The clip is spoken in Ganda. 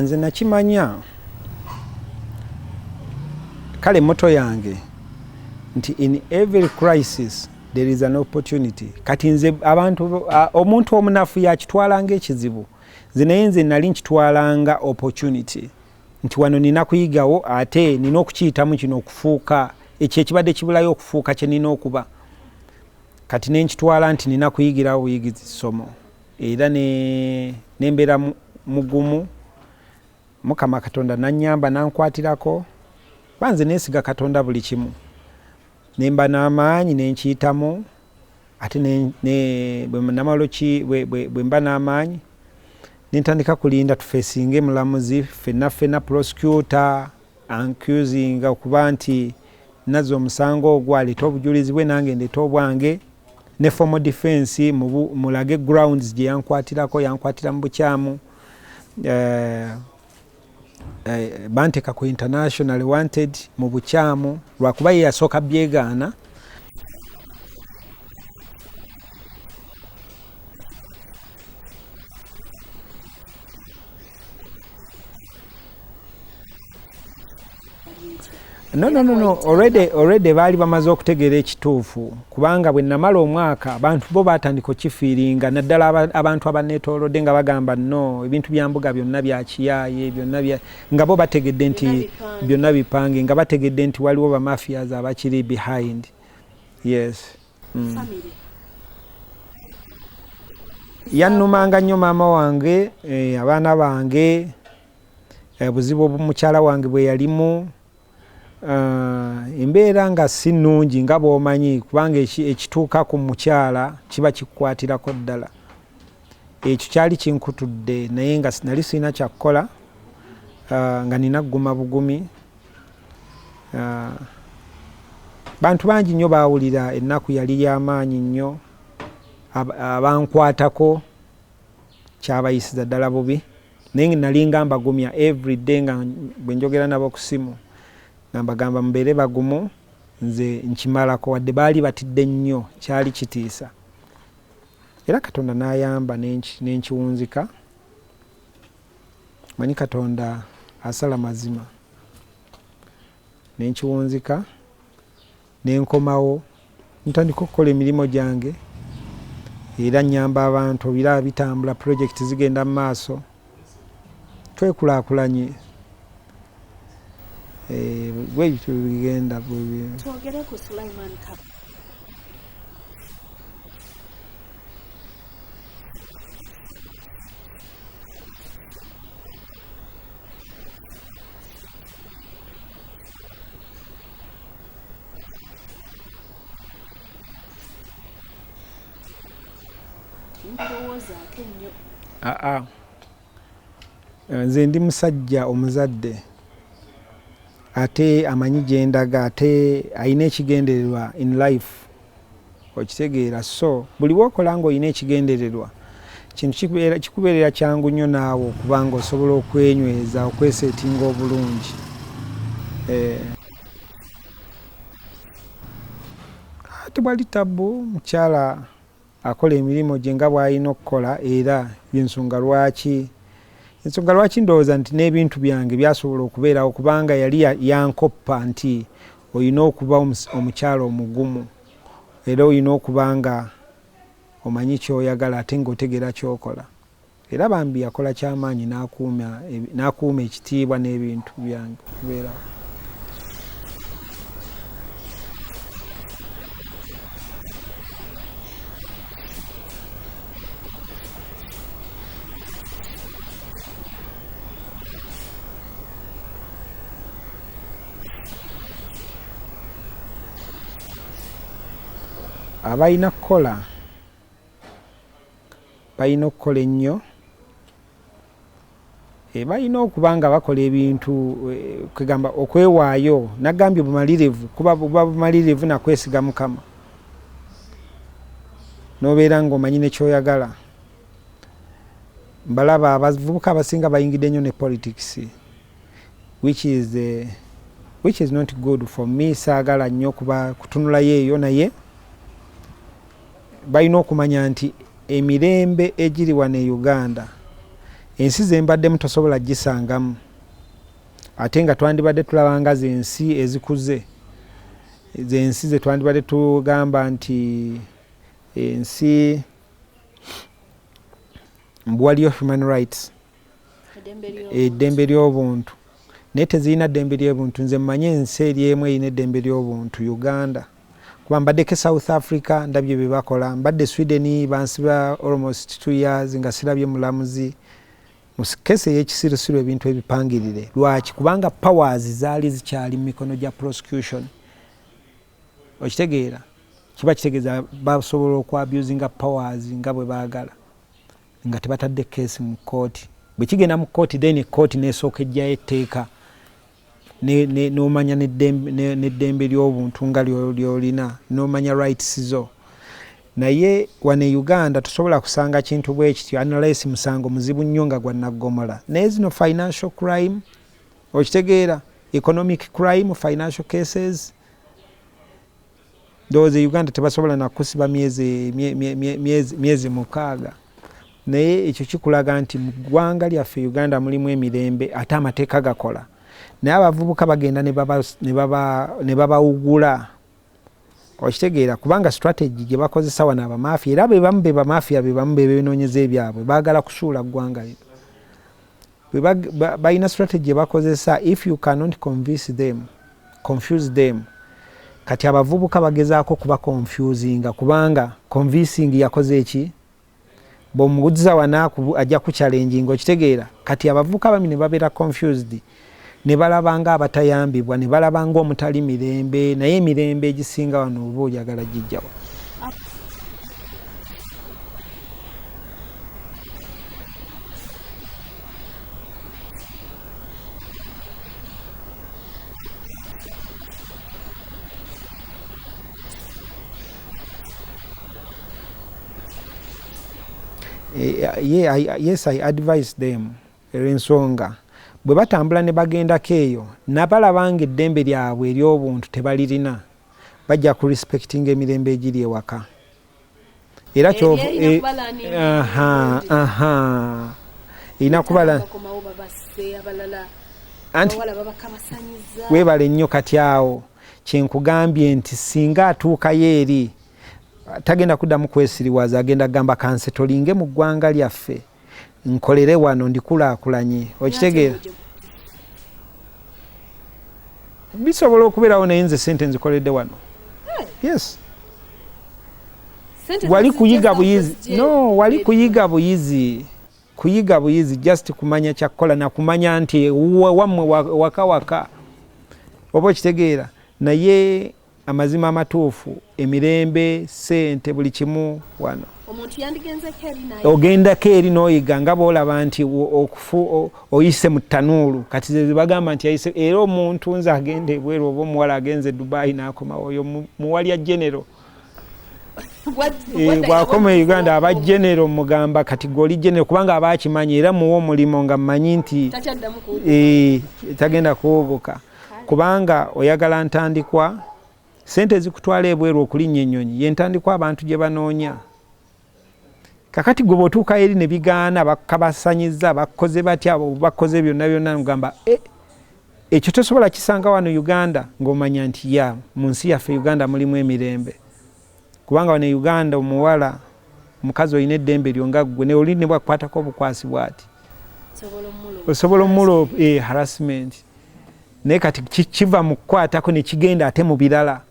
Nze nakimanya kale moto yange nti in every crisis there is an opportunity. Kati nze abantu omuntu omunafu yakitwalanga ekizibu, nze naye nze nali nkitwalanga opportunity nti wano nina kuyigawo ate nina okukiyitamu kino okufuuka ekyo ekibadde kibulayo okufuuka kye nina okuba. Kati nenkitwala nti nina kuyigirawo buyigizi ssomo era nembeera mugumu. Mukama Katonda nannyamba nankwatirako, banze neesiga Katonda buli kimu, nemba n'amaanyi nenkiyitamu ate bwe mba n'amaanyi nentandika kulinda tufeesinge mulamuzi ffenna prosecutor accusing okuba nti nazza omusango ogwo aleeta obujulizi bwe nange ndeeta obwange, ne formal defense mulage grounds gye yankwatirako, yankwatira mu bukyamu banteka ku international wanted mu bukyamu lwakuba ye yasooka byegaana. No. Already baali bamaze okutegeera ekituufu kubanga bwe namala omwaka abantu bo batandika kifiiringa naddala abantu abaneetoolodde nga bagamba no ebintu bya Mbuga byonna byakiyaaye byonna nga bo bategedde nti byonna bipange nga bategedde nti waliwo bamafias abakiri behind. Yes. Yannumanga nnyo maama wange, abaana bange, buzibu omukyala wange bwe yalimu. Embeera nga si nnungi nga bw'omanyi kubanga ekituuka ku mukyala kiba kikukwatirako ddala. Ekyo kyali kinkutudde naye nga nali sirina kyakkola nga nina kuguma bugumi. Bantu bangi nnyo baawulira ennaku yali y'amaanyi nnyo, abankwatako kyabayisiza ddala bubi, naye nali nga mbagumya everyday nga bwe njogera nabo ku simu nambagamba mbeere bagumu, nze nkimalako wadde baali batidde nnyo, kyali kitiisa. Era Katonda n'ayamba nenkiwunzika. Manyi Katonda asala mazima. Nenkiwunzika nenkomawo ntandika okukola emirimu gyange era nnyamba abantu, ebirala bitambula, project zigenda mu maaso, twekulaakulanye. Bwebityo bigenda bubi. Twogere ku Sulaiman Kap. Nze ndi musajja omuzadde ate amanyi gye ndaga ate ayina ekigendererwa in life, okitegeera. So buli bwokola ng'olina ekigendererwa kintu kikubeerera kyangu nnyo naawe okubanga osobola okwenyweza, okweseetinga obulungi. Tewali tabu, mukyala akola emirimu gye nga bw'alina okukola era y'ensonga lwaki ndowooza nti n'ebintu byange byasobola okubeerawo kubanga yali yankoppa nti olina okuba omukyala omugumu era olina okuba nga omanyi ky'oyagala ate ng'otegeera ky'okola. Era bambi yakola ky'amaanyi n'akuuma ekitiibwa n'ebintu byange okubeerawo. Abalina kukola balina okukola ennyo, balina okuba nga bakola ebintu kwegamba okwewaayo. Nagambye bumalirivu, kuba buba bumalirivu na kwesiga Mukama, n'obeera ng'omanyi ne ky'oyagala. Mbalaba abavubuka abasinga bayingidde nnyo ne politics, which is not good for me. Saagala nnyo kutunulayo eyo, naye balina okumanya nti emirembe egiri wano e Uganda ensi zembadde mutosobola gisangamu ate nga twandibadde tulabanga zensi ezikuze zensi ze twandibadde tugamba nti ensi waliyo human rights eddembe ly'obuntu naye tezirina ddembe ly'obuntu. Nze mmanyi ensi eri emu erina eddembe ly'obuntu, Uganda. Kuba mbaddeko South Africa ndabye bye bakola, mbadde Sweden bansiba almost 2 years nga sirabye mulamuzi. Mu kesi ey'ekisirusiru ebintu ebipangirire. Lwaki? Kubanga powers zaali zikyali mu mikono gya prosecution. Okitegeera? Kiba kitegeeza basobola okwabusinga powers nga bwe baagala nga tebatadde kesi mu kooti. Bwe kigenda mu kooti then kooti n'esooka ejjayo etteeka n'omanya n'eddembe ly'obuntu nga ly'olina n'omanya rights zo. Naye wano e Uganda tusobola kusanga kintu bwe kityo unless musango muzibu nnyo nga gwa naggomola. Naye zino financial crime, okitegeera, economic crime, financial cases, ndowooza Uganda tebasobola nakusiba myezi 6. Naye ekyo kikulaga nti mu ggwanga lyaffe Uganda mulimu emirembe ate amateeka gakola. Naye abavubuka bagenda ne babawugula. Okitegeera kubanga strategy gye bakozesa wano abamafia era bebamu be bamafia bebamu bebenoonyeza ebyabwe baagala kusuula ggwanga lino. Balina strategy gye bakozesa, if you cannot confuse them. Kati abavubuka bagezaako kuba confusinga kubanga convincing yakoze eki? Bw'omubuuza wano ajja ku challenging, okitegeera. Kati abavubuka bami ne babeera confused. Ne balabanga abatayambibwa, ne balabanga omutali mirembe, naye emirembe egisinga wano oba oyagala gijjawa. Yes, I advise them ensonga bwe batambula ne bagendako eyo nabalabanga eddembe lyabwe ery'obuntu tebalirina bajja ku respecting emirembe egiri ewaka. Era kyova erina kubala anti weebale nnyo kati awo kyenkugambye nti singa atuukayo eri tagenda kuddamu kwesiriwaza, agenda gamba kansetolinge mu ggwanga lyaffe nkolere wano ndikulaakulanye. Okitegeera? Bisobola okubeerawo naye nze sente nzikoledde wano. Yes. Wali kuyiga buyizi. No, wali kuyiga buyizi. Kuyiga buyizi just kumanya kyakukola na kumanya nti wammwe waka. Oba okitegeera? Naye amazima amatuufu, emirembe, sente, buli kimu wano. Omuntu yandigenze keri naye. Ogenda keri n'oyiga nga bw'olaba nti oyise mu ttanuulu. Kati ze bagamba nti yayise era omuntu nze agende ebweru oba omuwala agenze Dubai n'akomawo oyo muwalya genero. Bw'akoma e Uganda aba genero mugamba kati goli genero kubanga aba akimanyi era muwa omulimu nga mmanyi nti tagenda kuwogoka kubanga oyagala ntandikwa sente zikutwala ebweru okulinnya ennyonyi yentandikwa abantu gye banoonya. Kakati gwe bw'otuuka eri ne bigaana bakabasanyiza bakoze batya bakoze byonna ngamba ekyo tosobola kisanga wano Uganda ng'omanya nti mu nsi yaffe Uganda mulimu emirembe kubanga wano Uganda omuwala omukazi olina eddembe lyo nga ggwe ne oli ne bwakukwatako obukwasi bw'ati osobola omulo harassment naye kati kiva mu kukwatako ne kigenda ate mu birala